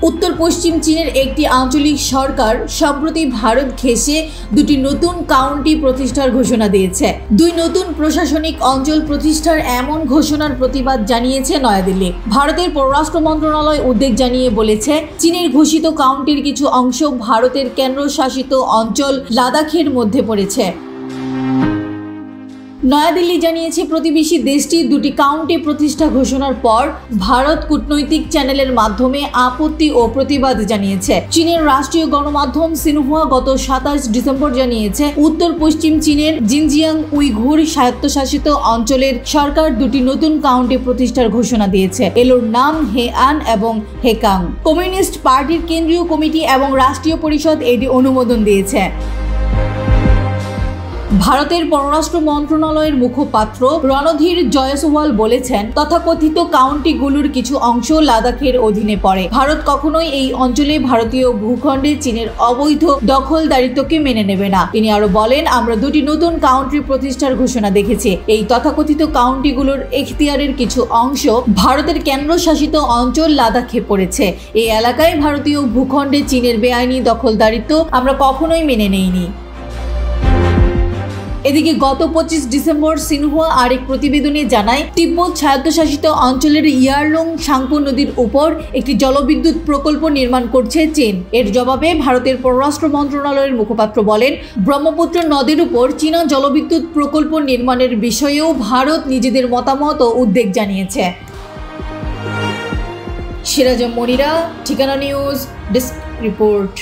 উত্তর পশ্চিম চীনের একটি আঞ্চলিক সরকার সম্প্রতি ভারত ঘেঁষে দুটি নতুন কাউন্টি প্রতিষ্ঠার ঘোষণা দিয়েছে। দুই নতুন প্রশাসনিক অঞ্চল প্রতিষ্ঠার এমন ঘোষণার প্রতিবাদ জানিয়েছে নয়াদিল্লি। ভারতের পররাষ্ট্র মন্ত্রণালয় উদ্বেগ জানিয়ে বলেছে, চীনের ঘোষিত কাউন্টির কিছু অংশ ভারতের কেন্দ্রশাসিত অঞ্চল লাদাখের মধ্যে পড়েছে। নয়াদিল্লি জানিয়েছে, প্রতিবেশী দেশটির দুটি কাউন্টি প্রতিষ্ঠা ঘোষণার পর ভারত কূটনৈতিক চ্যানেলের মাধ্যমে আপত্তি ও প্রতিবাদ জানিয়েছে। চীনের রাষ্ট্রীয় গণমাধ্যম সিনহুয়া গত 27 ডিসেম্বর জানিয়েছে, উত্তর পশ্চিম চীনের জিনজিয়াং উইঘুর স্বায়ত্তশাসিত অঞ্চলের সরকার দুটি নতুন কাউন্টি প্রতিষ্ঠার ঘোষণা দিয়েছে। এলোর নাম হেআন এবং হেকাং। কমিউনিস্ট পার্টির কেন্দ্রীয় কমিটি এবং রাষ্ট্রীয় পরিষদ এটি অনুমোদন দিয়েছে। ভারতের পররাষ্ট্র মন্ত্রণালয়ের মুখপাত্র রণধীর জয়সওয়াল বলেছেন, তথাকথিত কাউন্টিগুলোর কিছু অংশ লাদাখের অধীনে পড়ে। ভারত কখনোই এই অঞ্চলে ভারতীয় ভূখণ্ডে চীনের অবৈধ দখলদারিত্বকে মেনে নেবে না। তিনি আরো বলেন, আমরা দুটি নতুন কাউন্টি প্রতিষ্ঠার ঘোষণা দেখেছি। এই তথাকথিত কাউন্টিগুলোর এখতিয়ারের কিছু অংশ ভারতের কেন্দ্রশাসিত অঞ্চল লাদাখে পড়েছে। এই এলাকায় ভারতীয় ভূখণ্ডে চীনের বেআইনি দখলদারিত্ব আমরা কখনোই মেনে নেইনি। এদিকে গত 25 ডিসেম্বর সিনহুয়া আরেক প্রতিবেদনে জানায়, তিব্বত স্বায়ত্তশাসিত অঞ্চলের ইয়ারলুং সাংপো নদীর উপর একটি জলবিদ্যুৎ প্রকল্প নির্মাণ করছে চীন। এর জবাবে ভারতের পররাষ্ট্র মন্ত্রণালয়ের মুখপাত্র বলেন, ব্রহ্মপুত্র নদীর উপর চীনা জলবিদ্যুৎ প্রকল্প নির্মাণের বিষয়েও ভারত নিজেদের মতামত ও উদ্বেগ জানিয়েছে। সিরাজ মনিরা, ঠিকানা নিউজ, ডেস্ক রিপোর্ট।